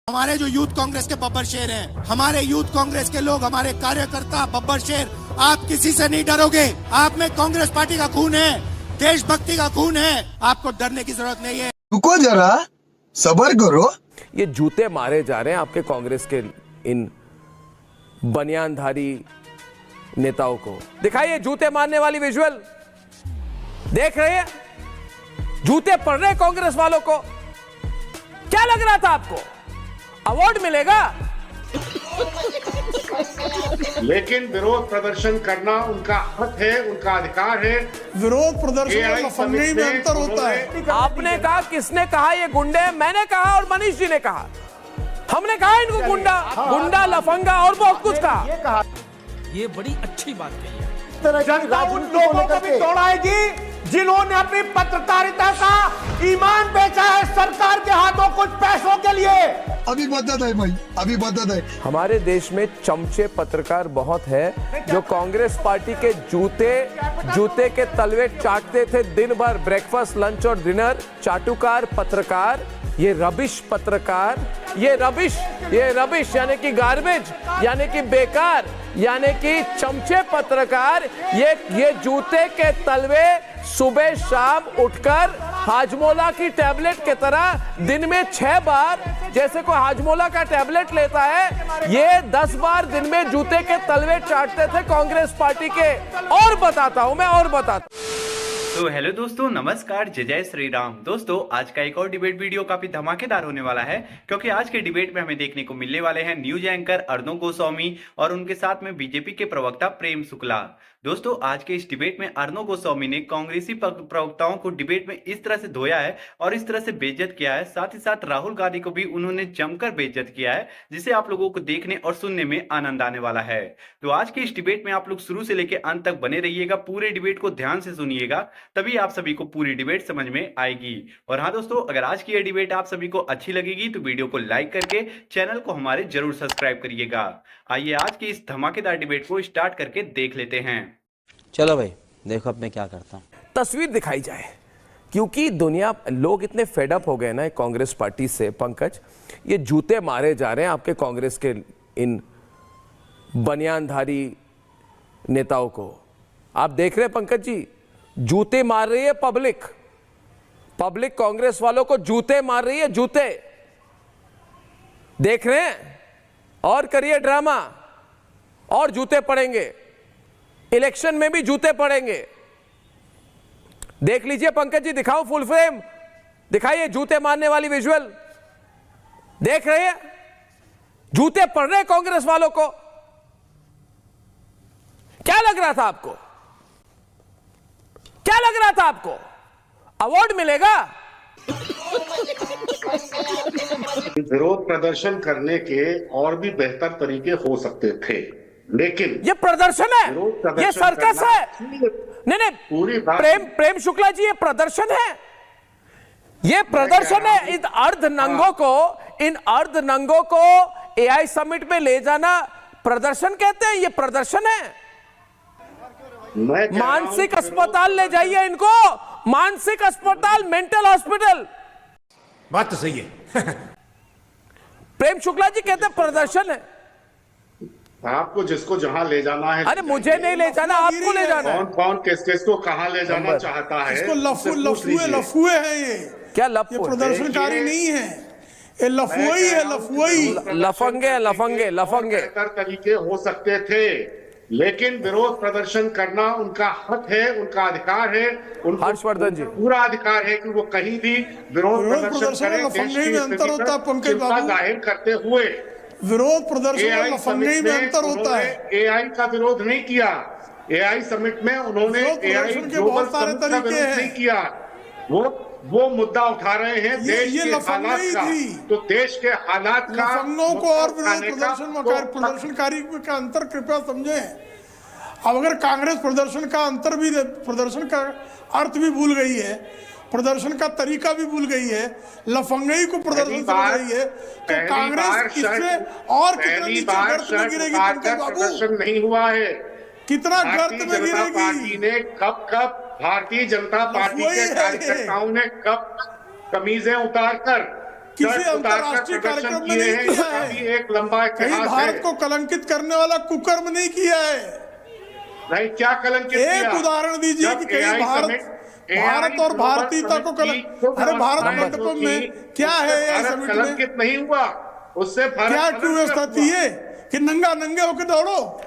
हमारे जो यूथ कांग्रेस के बब्बर शेर हैं, हमारे यूथ कांग्रेस के लोग, हमारे कार्यकर्ता बब्बर शेर, आप किसी से नहीं डरोगे। आप में कांग्रेस पार्टी का खून है, देशभक्ति का खून है, आपको डरने की जरूरत नहीं है। रुको जरा, सब्र करो। ये जूते मारे जा रहे हैं आपके कांग्रेस के इन बनियानधारी नेताओं को। दिखाइए जूते मारने वाली विजुअल, देख रहे हैं जूते पड़ रहे कांग्रेस वालों को। क्या लग रहा था आपको अवार्ड मिलेगा? लेकिन विरोध प्रदर्शन करना उनका हक है, उनका अधिकार है। विरोध प्रदर्शन और लफंगे में अंतर होता है। आपने कहा, किसने कहा ये गुंडे? मैंने कहा और मनीष जी ने कहा। हमने कहा इनको गुंडा लफंगा और बहुत कुछ कहा। ये बड़ी अच्छी बात कही है। जनता उन लोगों को भी दौड़ाएगी जिन्होंने अपनी पत्रकारिता का ईमान बेचा है सरकार के हाथों कुछ पैसों के लिए। अभी मदद है भाई, अभी मदद है। हमारे देश में चमचे पत्रकार बहुत है जो कांग्रेस पार्टी के जूते के तलवे चाटते थे दिन भर, ब्रेकफास्ट, लंच और डिनर। चाटुकार पत्रकार, ये रबिश पत्रकार, ये रबिश यानी कि गार्बेज, यानी कि बेकार, यानी कि चमचे पत्रकार, ये जूते के तलवे सुबह शाम उठकर हाजमोला की टैबलेट की तरह दिन में 6 बार, जैसे कोई हाजमोला का टैबलेट लेता है, ये 10 बार दिन में जूते के तलवे चाटते थे कांग्रेस पार्टी के। और बताता हूं मैं, और बताता। तो हेलो दोस्तों, नमस्कार, जय जय श्री राम। दोस्तों आज का एक और डिबेट वीडियो काफी धमाकेदार होने वाला है, क्योंकि आज के डिबेट में हमें देखने को मिलने वाले हैं न्यूज एंकर अर्णव गोस्वामी और उनके साथ में बीजेपी के प्रवक्ता प्रेम शुक्ला। दोस्तों आज के इस डिबेट में अर्णव गोस्वामी ने कांग्रेसी प्रवक्ताओं को डिबेट में इस तरह से धोया है और इस तरह से बेइज्जत किया है, साथ ही साथ राहुल गांधी को भी उन्होंने जमकर बेइज्जत किया है, जिसे आप लोगों को देखने और सुनने में आनंद आने वाला है। तो आज के इस डिबेट में आप लोग शुरू से लेकर अंत तक बने रहिएगा, पूरे डिबेट को ध्यान से सुनिएगा, तभी आप सभी को पूरी डिबेट समझ में आएगी। और हाँ दोस्तों, अगर आज की यह डिबेट आप सभी को अच्छी लगेगी तो वीडियो को लाइक करके चैनल को हमारे जरूर सब्सक्राइब करिएगा। आइए आज की इस धमाकेदार डिबेट को स्टार्ट करके देख लेते हैं। चलो भाई देखो अब मैं क्या करता हूँ। तस्वीर दिखाई जाए, क्योंकि लोग इतने फेडअप हो गए ना कांग्रेस पार्टी से। पंकज, ये जूते मारे जा रहे हैं आपके कांग्रेस के इन बनियानधारी नेताओं को। आप देख रहे हैं पंकज जी, जूते मार रही है पब्लिक कांग्रेस वालों को जूते मार रही है, जूते देख रहे हैं। और करिए ड्रामा, और जूते पड़ेंगे, इलेक्शन में भी जूते पड़ेंगे। देख लीजिए पंकज जी, दिखाओ फुल फ्रेम, दिखाइए जूते मारने वाली विजुअल, देख रहे हैं जूते पड़ रहे कांग्रेस वालों को। क्या लग रहा था आपको? क्या लग रहा था आपको अवार्ड मिलेगा? विरोध प्रदर्शन करने के और भी बेहतर तरीके हो सकते थे, लेकिन ये प्रदर्शन है, ये सर्कस है। नहीं पूरी प्रेम शुक्ला जी, ये प्रदर्शन है, ये प्रदर्शन है। इन अर्धनंगों को एआई समिट में ले जाना प्रदर्शन कहते हैं, ये प्रदर्शन है। मानसिक अस्पताल ले जाइए इनको, मानसिक अस्पताल, मेंटल हॉस्पिटल। बात तो सही है। प्रेम शुक्ला जी कहते हैं प्रदर्शन है। आपको जिसको जहां ले जाना है, अरे मुझे नहीं ले जाना, आपको ले जाना है। कौन किस को कहां ले जाना चाहता है? इसको लफुए है ये। क्या लफुए? ये प्रदर्शनकारी नहीं है, ये लफुई है, लफुई। लफंगे बेहतर तरीके हो सकते थे, लेकिन विरोध प्रदर्शन करना उनका हक है, उनका अधिकार है। हर्षवर्धन जी, पूरा अधिकार है कि वो कहीं भी विरोध प्रदर्शन करें, देश की अंतर होता है पंकज चिंता बाबू, जाहिर करते हुए। विरोध प्रदर्शन और लफंगे में अंतर होता है। एआई का विरोध नहीं किया, एआई समिट में उन्होंने एआई ग्लोबल समिट का विरोध नहीं किया। वो मुद्दा उठा रहे हैं देश के हालात का, तो देश के हालात का लफंगों को और विरोध प्रदर्शनकारी का अंतर कृपया समझें। अब अगर कांग्रेस प्रदर्शन का अर्थ भी भूल गई है, प्रदर्शन का तरीका भी भूल गई है, लफंगई को प्रदर्शन समझ रही है, तो कांग्रेस इससे और कितना नीचे गर्त में गिरेगी पंकज बाबू? प्रदर्शन नहीं हुआ है, कितना गर्त में गिरेगी? पार्टी ने कब भारतीय जनता पार्टी के कार्यकर्ताओं ने कब कमीजें उतारकर किसी अंतर्राष्ट्रीय कार्यक्रम में नहीं किया है, एक लंबा कहीं भारत को कलंकित करने वाला कुकर्म नहीं किया है। नहीं, क्या कलंकित किया? एक उदाहरण दीजिए कि कहीं भारत और भारतीयता को अरे भारत मंडपम में क्या है एआई समिट में कलंकित नहीं हुआ, उससे क्या क्यों व्यवस्था थी ये कि नंगा नंगे होकर दौड़ो?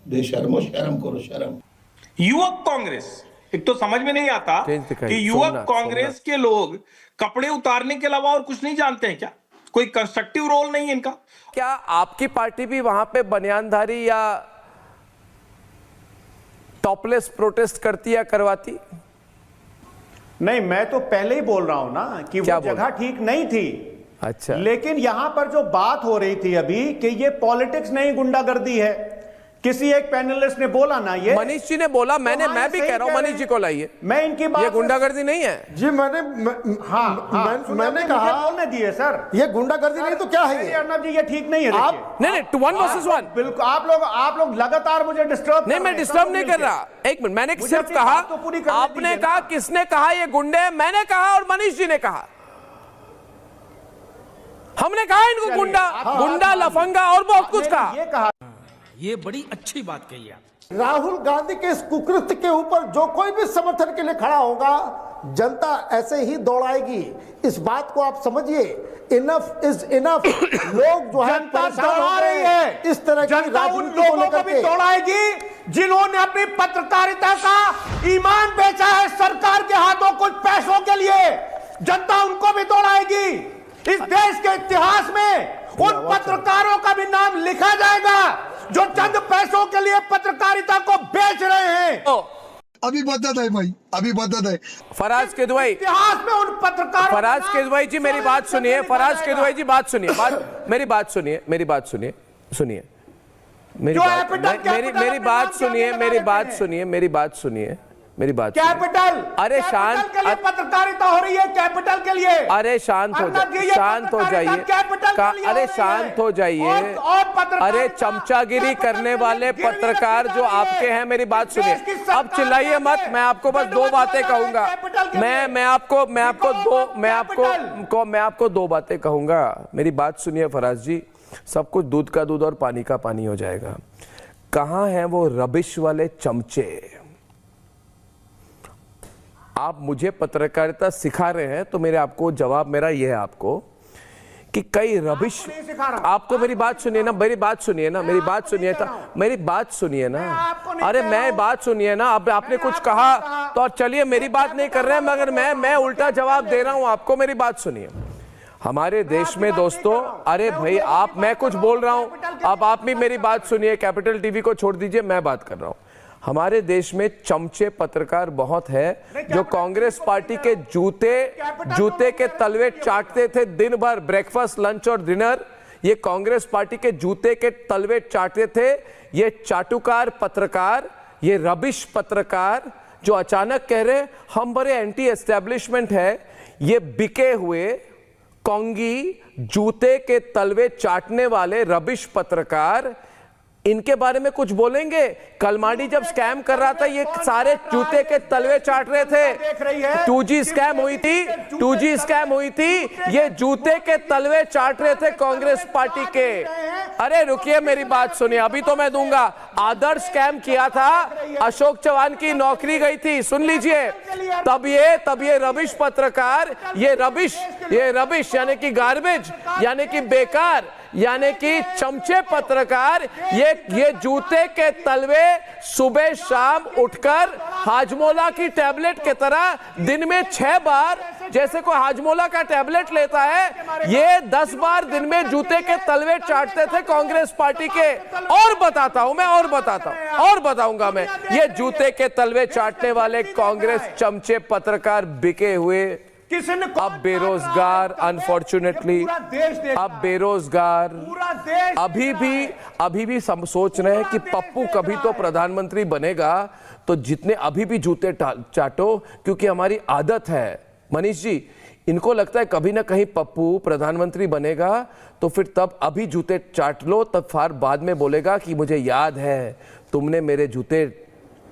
बेशर्मो, शर्म करो, शर्म। युवक कांग्रेस, एक तो समझ में नहीं आता कि युवक कांग्रेस के लोग कपड़े उतारने के अलावा और कुछ नहीं जानते हैं क्या? कोई कंस्ट्रक्टिव रोल नहीं है इनका? क्या आपकी पार्टी भी वहां पे बनियानधारी या टॉपलेस प्रोटेस्ट करती या करवाती? नहीं, मैं तो पहले ही बोल रहा हूं ना कि वो जगह ठीक नहीं थी। अच्छा, लेकिन यहां पर जो बात हो रही थी अभी कि ये पॉलिटिक्स नहीं गुंडागर्दी है, किसी एक पैनलिस्ट ने बोला ना, ये मनीष जी ने बोला, मैं भी कह रहा हूं मनीष जी को लाइए। मैं इनकी बात, ये गुंडागर्दी नहीं है जी। मैंने कहा बोलने दिए सर, ये गुंडागर्दी नहीं तो क्या है? अर्नब जी, ये ठीक नहीं है। आप नहीं 1 वर्सेस 1। बिल्कुल, आप लोग लगातार मुझे डिस्टर्ब नहीं, मैं डिस्टर्ब नहीं कर रहा। एक मिनट, मैंने सिर्फ कहा, आपने कहा किसने कहा ये गुंडे, मैंने कहा और मनीष जी ने कहा। हमने कहा इनको गुंडा लफंगा और बहुत कुछ कहा। ये बड़ी अच्छी बात कही आप। राहुल गांधी के इस कुकृत्य के ऊपर जो कोई भी समर्थन के लिए खड़ा होगा, जनता ऐसे ही दौड़ाएगी। इस बात को आप समझिए। Enough is enough. लोग जो है परेशान हो रही है, इस तरह की राजनीति को लेकर के दौड़ाएगी जिन्होंने अपनी पत्रकारिता का ईमान बेचा है सरकार के हाथों कुछ पैसों के लिए। जनता उनको भी दौड़ाएगी। इस देश के इतिहास में उन पत्रकारों का भी नाम लिखा जाएगा जो चंद पैसों के लिए पत्रकारिता को बेच रहे हैं। अभी बदत है भाई, अभी बदत है। फराज किदवई, इतिहास में उन पत्रकारों, फराज किदवई जी मेरी बात सुनिए। फराज किदवई जी बात सुनिए, मेरी बात सुनिए, मेरी बात सुनिए, सुनिए मेरी बात सुनिए। कैपिटल, अरे शांत, के लिए पत्रकारिता हो रही है, कैपिटल के लिए। अरे शांत हो जाइए, अरे शांत हो जाइए। अरे चमचागिरी करने वाले पत्रकार जो आपके हैं, मेरी बात सुनिए। अब चिल्लाइए मत, मैं आपको बस 2 बातें कहूंगा। मैं आपको 2 बातें कहूंगा। मेरी बात सुनिए फराज जी, सब कुछ दूध का दूध और पानी का पानी हो जाएगा। कहां हैं वो रबिश वाले चमचे? आप मुझे पत्रकारिता सिखा रहे हैं तो आपको जवाब मेरा यह है आपको कि कई रबिश, आपको मेरी बात सुनिए ना, मेरी बात सुनिए ना। अरे मैं बात सुनिए ना। अब आपने कुछ कहा तो चलिए, मेरी बात नहीं कर रहे हैं, मगर मैं उल्टा जवाब दे रहा हूं आपको। मेरी बात सुनिए। हमारे देश में दोस्तों, अरे भाई मैं कुछ बोल रहा हूं, अब आप भी मेरी बात सुनिए। कैपिटल टीवी को छोड़ दीजिए, मैं बात कर रहा हूं। हमारे देश में चमचे पत्रकार बहुत है जो कांग्रेस पार्टी के जूते के तलवे चाटते थे दिन भर, ब्रेकफास्ट, लंच और डिनर। ये कांग्रेस पार्टी के जूते के तलवे चाटते थे। ये चाटुकार पत्रकार, ये रबिश पत्रकार जो अचानक कह रहे हम बड़े एंटी एस्टेब्लिशमेंट है, ये बिके हुए कोंगी जूते के तलवे चाटने वाले रबिश पत्रकार, इनके बारे में कुछ बोलेंगे? कलमाडी जब स्कैम कर रहा था, ये सारे जूते के तलवे चाट रहे थे। 2G स्कैम हुई थी, ये जूते के तलवे चाट रहे थे कांग्रेस पार्टी के। अरे रुकिए, मेरी बात सुनिए, अभी तो मैं दूंगा। आदर्श स्कैम किया था, अशोक चौहान की नौकरी गई थी, सुन लीजिए। तब ये रबिश पत्रकार, ये रबिश यानी कि गार्बेज, यानी कि बेकार, यानी कि चमचे पत्रकार, ये जूते के तलवे सुबह शाम उठकर हाजमोला की टैबलेट की तरह दिन में 6 बार, जैसे कोई हाजमोला का टैबलेट लेता है, ये 10 बार दिन में जूते के तलवे चाटते थे कांग्रेस पार्टी के। और बताऊंगा मैं, ये जूते के तलवे चाटने वाले कांग्रेस चमचे पत्रकार बिके हुए, अब बेरोजगार, अनफॉर्चुनेटली अब बेरोजगार, अभी भी सोच रहे हैं कि पप्पू कभी तो प्रधानमंत्री बनेगा, तो जितने अभी भी जूते चाटो, क्योंकि हमारी आदत है। मनीष जी, इनको लगता है कभी ना कहीं पप्पू प्रधानमंत्री बनेगा, तो फिर तब अभी जूते चाट लो, तब फार बाद में बोलेगा कि मुझे याद है तुमने मेरे जूते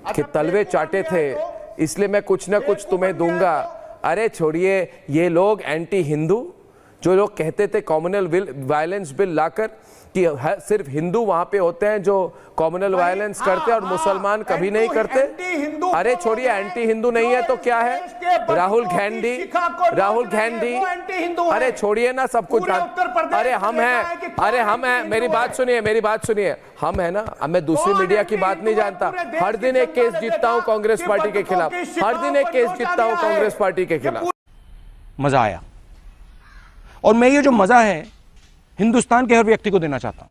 के तलवे चाटे थे, इसलिए मैं कुछ ना कुछ तुम्हें दूंगा। अरे छोड़िए, ये लोग एंटी हिंदू, जो लोग कहते थे कम्युनल वायलेंस बिल लाकर कि सिर्फ हिंदू वहां पे होते हैं जो कम्युनल वायलेंस करते हैं और मुसलमान कभी नहीं करते। अरे छोड़िए, एंटी हिंदू नहीं है तो क्या है? राहुल गांधी, अरे छोड़िए ना सब कुछ। अरे हम हैं, मेरी बात सुनिए, हम है ना। अब मैं दूसरी मीडिया की बात नहीं जानता। हर दिन एक केस जीतता हूं कांग्रेस पार्टी के खिलाफ, हर दिन एक केस जीतता हूं कांग्रेस पार्टी के खिलाफ। मजा आया, और मैं ये जो मजा है हिंदुस्तान के हर व्यक्ति को देना चाहता हूं।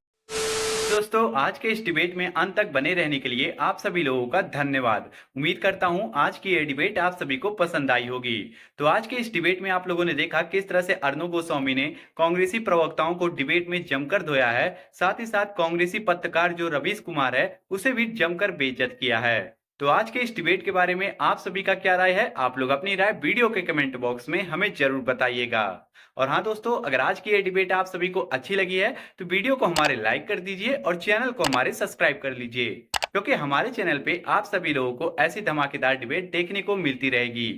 दोस्तों, आज के इस डिबेट में अंत तक बने रहने के लिए आप सभी लोगों का धन्यवाद। उम्मीद करता हूं आज की ये डिबेट आप सभी को पसंद आई होगी। तो आज के इस डिबेट में आप लोगों ने देखा किस तरह से अर्णव गोस्वामी ने कांग्रेसी प्रवक्ताओं को डिबेट में जमकर धोया है, साथ ही साथ कांग्रेसी पत्रकार जो रवीश कुमार है उसे भी जमकर बेइज्जत किया है। तो आज के इस डिबेट के बारे में आप सभी का क्या राय है? आप लोग अपनी राय वीडियो के कमेंट बॉक्स में हमें जरूर बताइएगा। और हाँ दोस्तों, अगर आज की ये डिबेट आप सभी को अच्छी लगी है तो वीडियो को हमारे लाइक कर दीजिए और चैनल को हमारे सब्सक्राइब कर लीजिए, क्योंकि हमारे चैनल पे आप सभी लोगों को ऐसी धमाकेदार डिबेट देखने को मिलती रहेगी।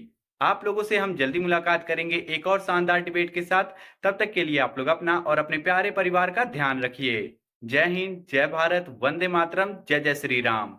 आप लोगों से हम जल्दी मुलाकात करेंगे एक और शानदार डिबेट के साथ। तब तक के लिए आप लोग अपना और अपने प्यारे परिवार का ध्यान रखिए। जय हिंद, जय भारत, वंदे मातरम, जय जय श्री राम।